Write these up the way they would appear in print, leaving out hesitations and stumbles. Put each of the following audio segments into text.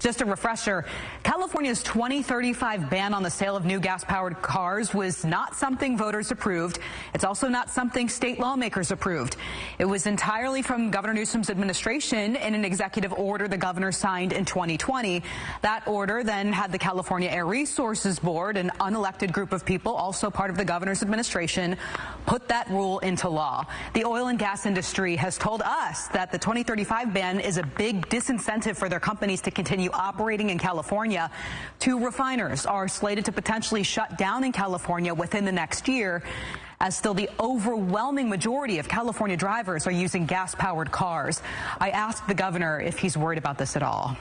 Just a refresher, California's 2035 ban on the sale of new gas-powered cars was not something voters approved. It's also not something state lawmakers approved. It was entirely from Governor Newsom's administration in an executive order the governor signed in 2020. That order then had the California Air Resources Board, an unelected group of people, also part of the governor's administration, put that rule into law. The oil and gas industry has told us that the 2035 ban is a big disincentive for their companies to continue operating in California. 2 refiners are slated to potentially shut down in California within the next year, as still the overwhelming majority of California drivers are using gas-powered cars. I asked the governor if he's worried about this at all.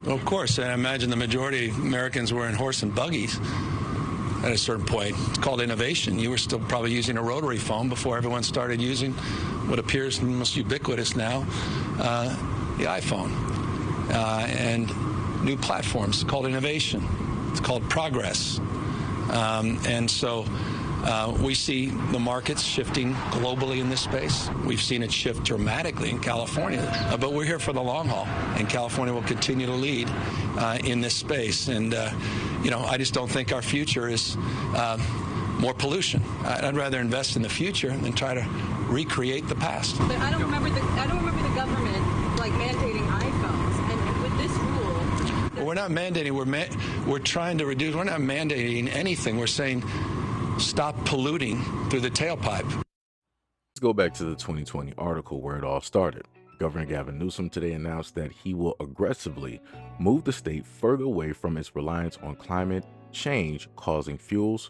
Well, of course, I imagine the majority of Americans were in horse and buggies at a certain point. It's called innovation. You were still probably using a rotary phone before everyone started using what appears most ubiquitous now, the iPhone. And new platforms called innovation. It's called progress. And so we see the markets shifting globally in this space. We've seen it shift dramatically in California, but we're here for the long haul, and California will continue to lead in this space. And, I just don't think our future is more pollution. I'd rather invest in the future than try to recreate the past. But I don't remember the government mandating iPhones, and with this rule. Well, we're not mandating. We're trying to reduce. We're not mandating anything. We're saying stop polluting through the tailpipe. Let's go back to the 2020 article where it all started. Governor Gavin Newsom today announced that he will aggressively move the state further away from its reliance on climate change causing fuels,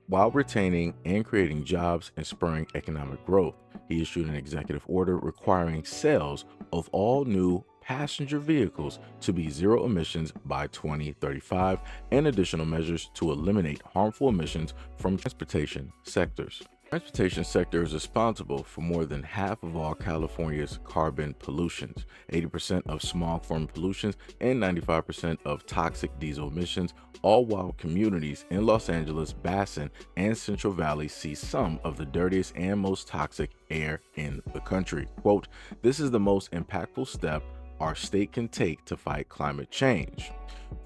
while retaining and creating jobs and spurring economic growth. He issued an executive order requiring sales of all new passenger vehicles to be zero emissions by 2035 and additional measures to eliminate harmful emissions from transportation sectors. The transportation sector is responsible for more than half of all California's carbon pollutions, 80% of smog form pollutions, and 95% of toxic diesel emissions, all while communities in Los Angeles, Basin, and Central Valley see some of the dirtiest and most toxic air in the country. Quote, "This is the most impactful step our state can take to fight climate change.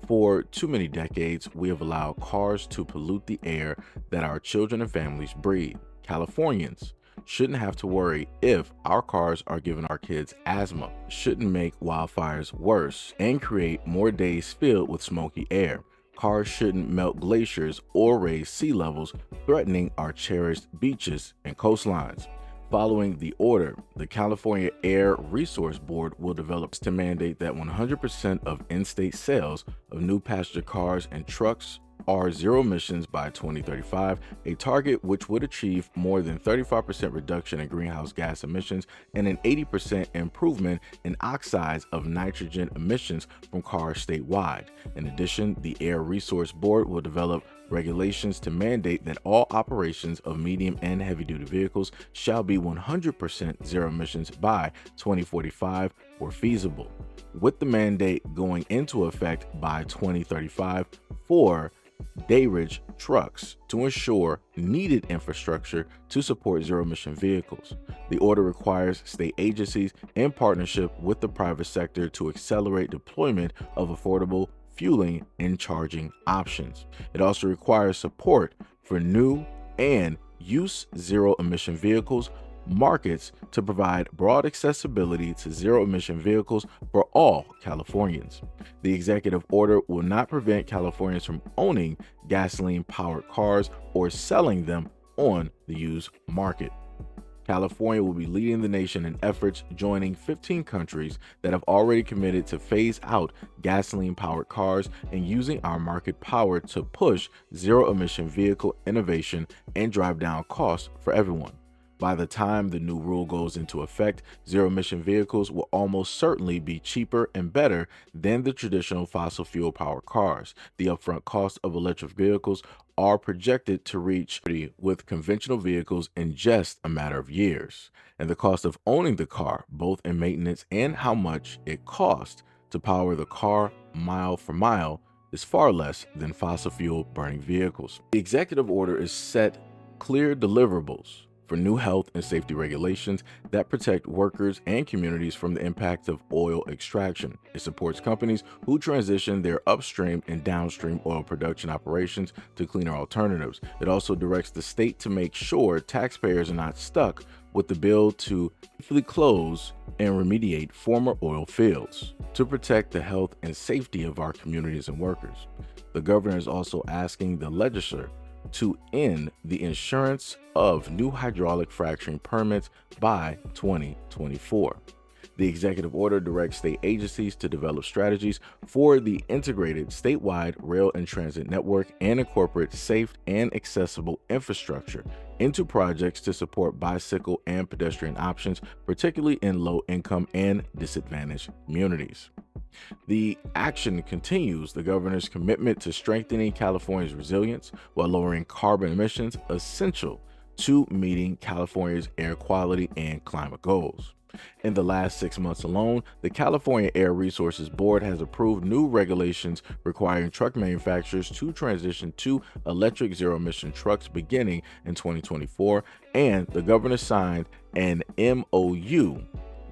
For too many decades, we have allowed cars to pollute the air that our children and families breathe. Californians shouldn't have to worry if our cars are giving our kids asthma, shouldn't make wildfires worse, and create more days filled with smoky air. Cars shouldn't melt glaciers or raise sea levels, threatening our cherished beaches and coastlines." Following the order, the California Air Resource Board will develop to mandate that 100% of in-state sales of new passenger cars and trucks are zero emissions by 2035, a target which would achieve more than 35% reduction in greenhouse gas emissions and an 80% improvement in oxides of nitrogen emissions from cars statewide. In addition, the Air Resource Board will develop regulations to mandate that all operations of medium and heavy-duty vehicles shall be 100% zero emissions by 2045 where feasible, with the mandate going into effect by 2035 for day-rich trucks to ensure needed infrastructure to support zero-emission vehicles. The order requires state agencies in partnership with the private sector to accelerate deployment of affordable fueling and charging options. It also requires support for new and used zero-emission vehicles markets to provide broad accessibility to zero-emission vehicles for all Californians. The executive order will not prevent Californians from owning gasoline-powered cars or selling them on the used market. California will be leading the nation in efforts, joining 15 countries that have already committed to phase out gasoline-powered cars and using our market power to push zero-emission vehicle innovation and drive down costs for everyone. By the time the new rule goes into effect, zero-emission vehicles will almost certainly be cheaper and better than the traditional fossil fuel-powered cars. The upfront cost of electric vehicles are projected to reach with conventional vehicles in just a matter of years. And the cost of owning the car, both in maintenance and how much it costs to power the car mile for mile, is far less than fossil fuel burning vehicles. The executive order is set clear deliverables for new health and safety regulations that protect workers and communities from the impact of oil extraction. It supports companies who transition their upstream and downstream oil production operations to cleaner alternatives. It also directs the state to make sure taxpayers are not stuck with the bill to safely close and remediate former oil fields to protect the health and safety of our communities and workers. The governor is also asking the legislature to end the insurance of new hydraulic fracturing permits by 2024. The executive order directs state agencies to develop strategies for the integrated statewide rail and transit network and incorporate safe and accessible infrastructure into projects to support bicycle and pedestrian options, particularly in low-income and disadvantaged communities. The action continues the governor's commitment to strengthening California's resilience while lowering carbon emissions, essential to meeting California's air quality and climate goals. In the last 6 months alone, the California Air Resources Board has approved new regulations requiring truck manufacturers to transition to electric zero-emission trucks beginning in 2024, and the governor signed an MOU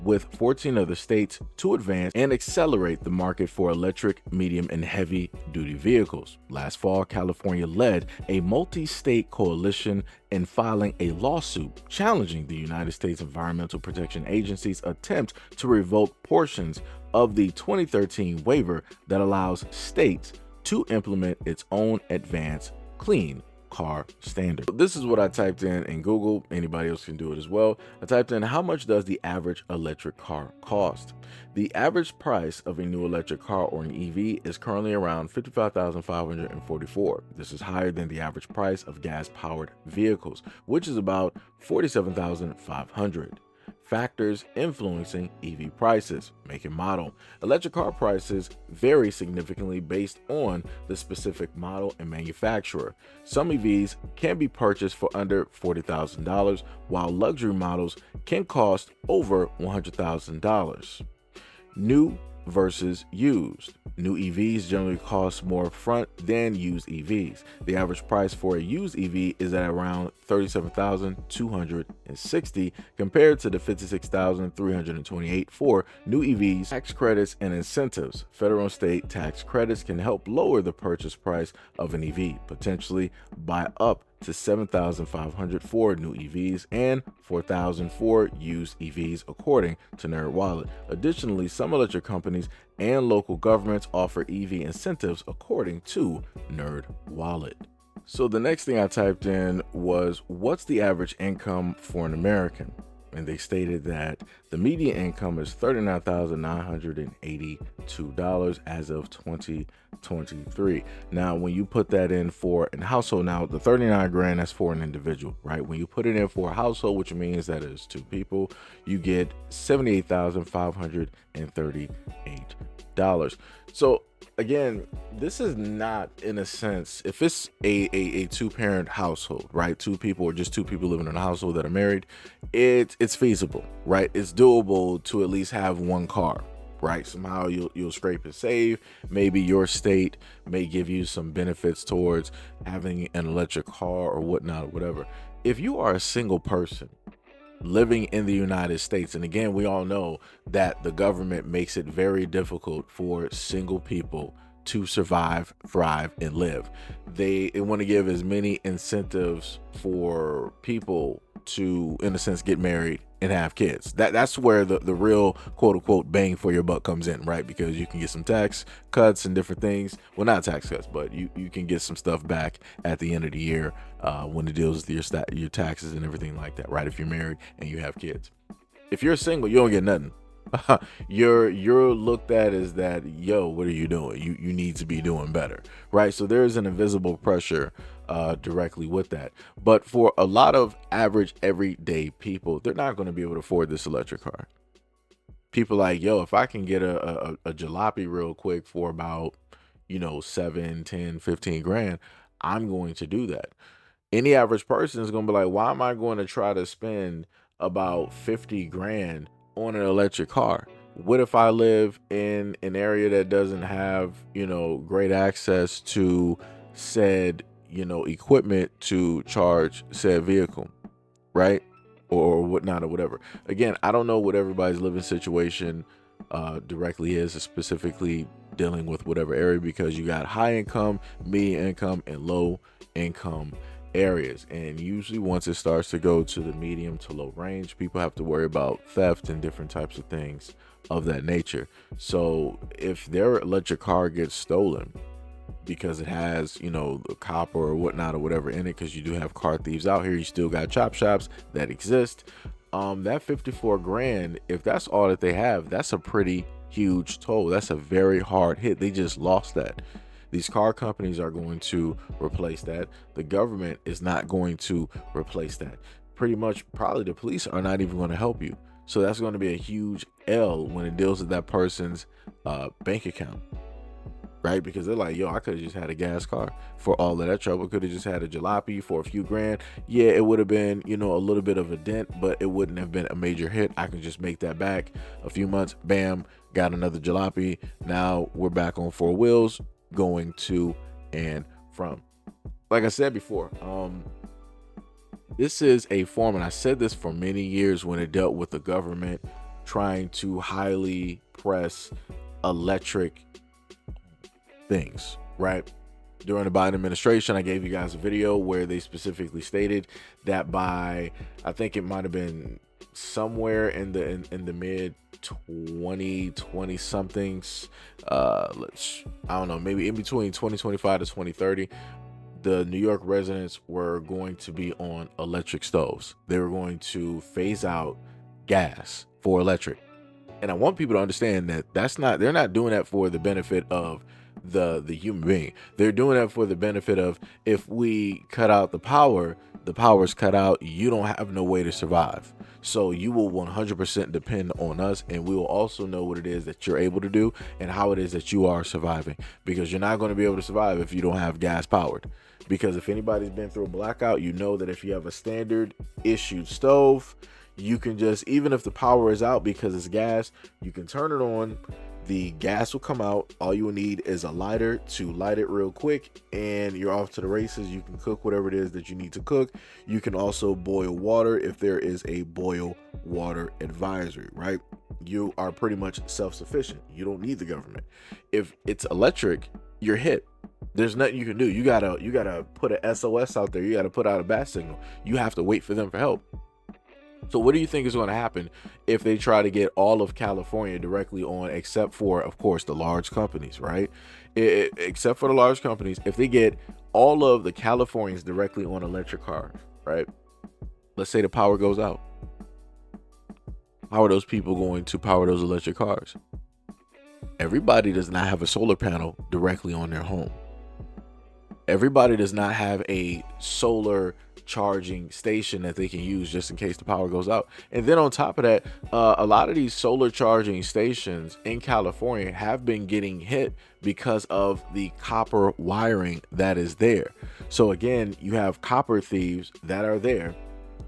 with 14 other states to advance and accelerate the market for electric, medium, and heavy-duty vehicles. Last fall, California led a multi-state coalition in filing a lawsuit challenging the United States Environmental Protection Agency's attempt to revoke portions of the 2013 waiver that allows states to implement its own advanced clean car standard. This is what I typed in Google. Anybody else can do it as well. I typed in, how much does the average electric car cost? The average price of a new electric car or an EV is currently around $55,544. This is higher than the average price of gas-powered vehicles, which is about $47,500. Factors influencing EV prices: make and model. Electric car prices vary significantly based on the specific model and manufacturer. Some EVs can be purchased for under $40,000, while luxury models can cost over $100,000. New versus used. New EVs generally cost more upfront than used EVs. The average price for a used EV is at around $37,260 compared to the $56,328 for new EVs. Tax credits and incentives. Federal and state tax credits can help lower the purchase price of an EV, potentially by up to $7,500 for new EVs and $4,000 for used EVs, according to NerdWallet. Additionally, some electric companies and local governments offer EV incentives, according to NerdWallet. So the next thing I typed in was, what's the average income for an American? And they stated that the median income is $39,982 as of 2023. Now, when you put that in for a household, now the 39 grand, that's for an individual, right? When you put it in for a household, which means that is two people, you get $78,538. So again, this is not, in a sense, if it's a two-parent household, right? Two people or just two people living in a household that are married, it's feasible, right? It's doable to at least have one car, right? Somehow you'll scrape and save. Maybe your state may give you some benefits towards having an electric car or whatnot, or whatever. If you are a single person living in the United States, and again, we all know that the government makes it very difficult for single people to survive, thrive, and live. They want to give as many incentives for people to, in a sense, get married and have kids. That's where the real quote unquote bang for your buck comes in, right? Because you can get some tax cuts and different things. Well, not tax cuts, but you can get some stuff back at the end of the year when it deals with your taxes and everything like that, right? If you're married and you have kids. If you're single, you don't get nothing. You're looked at as that, yo, what are you doing? You need to be doing better, right? So there is an invisible pressure directly with that. But for a lot of average everyday people, they're not going to be able to afford this electric car. People like, yo, if I can get a jalopy real quick for about, 7, 10, 15 grand, I'm going to do that. Any average person is going to be like, why am I going to try to spend about 50 grand on an electric car? What if I live in an area that doesn't have, great access to said, equipment to charge said vehicle? right? Or whatnot or whatever. Again, I don't know what everybody's living situation directly is, specifically dealing with whatever area, because you got high income, medium income, and low income areas. And usually once it starts to go to the medium to low range, people have to worry about theft and different types of things of that nature. So if their electric car gets stolen because it has, you know, the copper or whatnot or whatever in it, because you do have car thieves out here, you still got chop shops that exist. That 54 grand, if that's all that they have, that's a pretty huge toll. That's a very hard hit. They just lost that. These car companies are going to replace that. The government is not going to replace that. Pretty much, probably the police are not even going to help you. So that's going to be a huge L when it deals with that person's bank account, right? Because they're like, yo, I could have just had a gas car for all of that trouble. Could have just had a jalopy for a few grand. Yeah, it would have been, you know, a little bit of a dent, but it wouldn't have been a major hit. I can just make that back a few months. Bam, got another jalopy. Now we're back on four wheels, going to and from. Like I said before, this is a form, and I said this for many years when it dealt with the government trying to highly press electric things, right? During the Biden administration, I gave you guys a video where they specifically stated that by, I think it might have been somewhere in the mid 2020 somethings, I don't know, maybe in between 2025 to 2030, the New York residents were going to be on electric stoves. They were going to phase out gas for electric. And I want people to understand that they're not doing that for the benefit of the human being. They're doing that for the benefit of, if we cut out the power's cut out, you don't have no way to survive. So you will 100% depend on us, and we will also know what it is that you're able to do and how it is that you are surviving, because you're not going to be able to survive if you don't have gas powered. Because if anybody's been through a blackout, you know that if you have a standard issued stove, you can just, even if the power is out because it's gas, you can turn it on, the gas will come out. All you will need is a lighter to light it real quick, and you're off to the races. You can cook whatever it is that you need to cook. You can also boil water if there is a boil water advisory, right? You are pretty much self-sufficient. You don't need the government. If it's electric, you're hit. There's nothing you can do. You gotta put an SOS out there. You gotta put out a bat signal. You have to wait for them for help. So what do you think is going to happen if they try to get all of California directly on, except for, of course, the large companies, right? Except for the large companies, if they get all of the Californians directly on electric cars, right? Let's say the power goes out. How are those people going to power those electric cars? Everybody does not have a solar panel directly on their home. Everybody does not have a solar charging station that they can use just in case the power goes out. And then on top of that, a lot of these solar charging stations in California have been getting hit because of the copper wiring that is there. So again, you have copper thieves that are there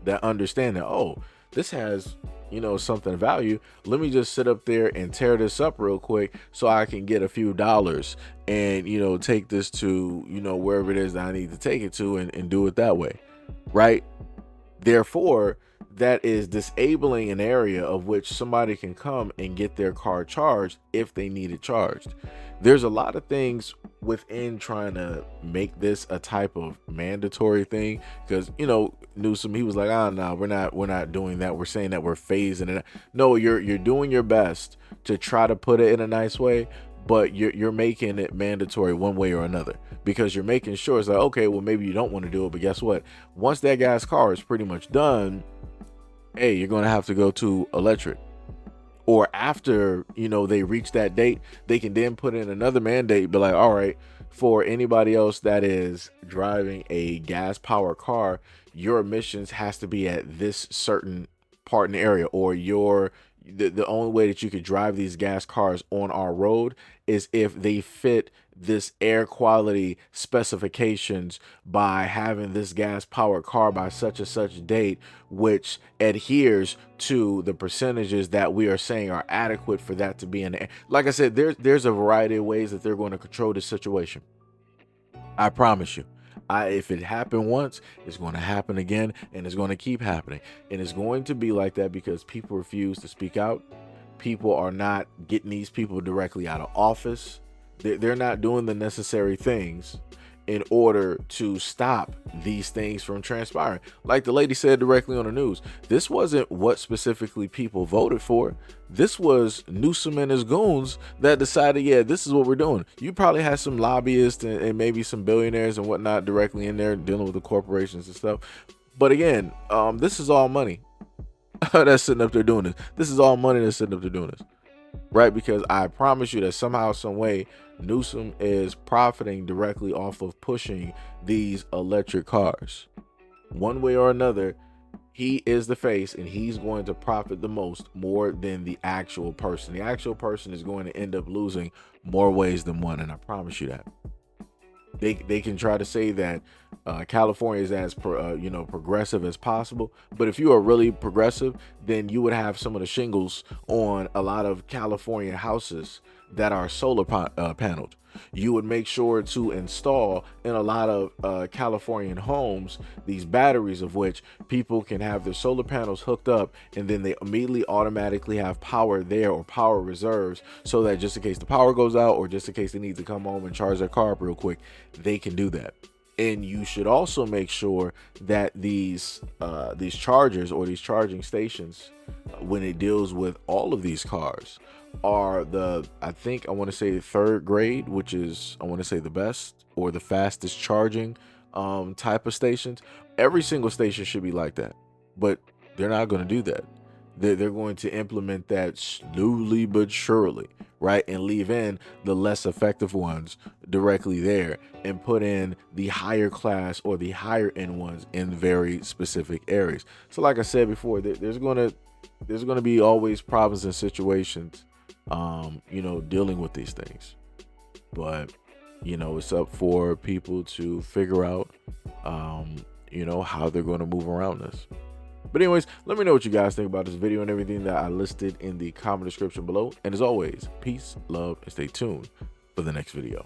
that understand that, oh, this has, you know, something of value. Let me just sit up there and tear this up real quick so I can get a few dollars and, you know, take this to, you know, wherever it is that I need to take it to, and do it that way. Right? Therefore, that is disabling an area of which somebody can come and get their car charged if they need it charged. There's a lot of things within trying to make this a type of mandatory thing, because, you know, Newsom, he was like, no, we're not doing that. We're saying that we're phasing it. No, you're doing your best to try to put it in a nice way, but you're making it mandatory one way or another, because you're making sure it's like, okay, well, maybe you don't want to do it, but guess what? Once that gas car is pretty much done, hey, you're going to have to go to electric. Or after, you know, they reach that date, they can then put in another mandate, be like, all right, for anybody else that is driving a gas powered car, your emissions has to be at this certain part in the area, or the only way that you could drive these gas cars on our road is if they fit this air quality specifications by having this gas powered car by such and such date, which adheres to the percentages that we are saying are adequate for that to be in the air. Like I said, there's a variety of ways that they're going to control this situation. I promise you. If it happened once, it's going to happen again, and it's going to keep happening. And it's going to be like that because people refuse to speak out. People are not getting these people directly out of office. They're not doing the necessary things in order to stop these things from transpiring. Like the lady said directly on the news, this wasn't what specifically people voted for. This was Newsom and his goons that decided, yeah, this is what we're doing. You probably had some lobbyists and maybe some billionaires and whatnot directly in there dealing with the corporations and stuff. But again, this is all money that's sitting up there doing this. This is all money that's sitting up there doing this. Right? Because I promise you that somehow, some way, Newsom is profiting directly off of pushing these electric cars. One way or another, he is the face and he's going to profit the most, more than the actual person. The actual person is going to end up losing more ways than one, and I promise you that. They can try to say that California is as progressive as possible, but if you are really progressive, then you would have some of the shingles on a lot of California houses that are solar paneled. You would make sure to install in a lot of Californian homes these batteries, of which people can have their solar panels hooked up, and then they immediately automatically have power there, or power reserves, so that just in case the power goes out, or just in case they need to come home and charge their car up real quick, they can do that. And you should also make sure that these chargers, or these charging stations, when it deals with all of these cars, are I want to say third grade, which is, I want to say, the best or the fastest charging type of stations. Every single station should be like that, but they're not going to do that. They're going to implement that slowly but surely, right? And leave in the less effective ones directly there, and put in the higher class or the higher end ones in very specific areas. So like I said before, there's going to be always problems and situations, dealing with these things. But, it's up for people to figure out, how they're going to move around this. But anyways, let me know what you guys think about this video and everything that I listed in the comment description below. And as always, peace, love, and stay tuned for the next video.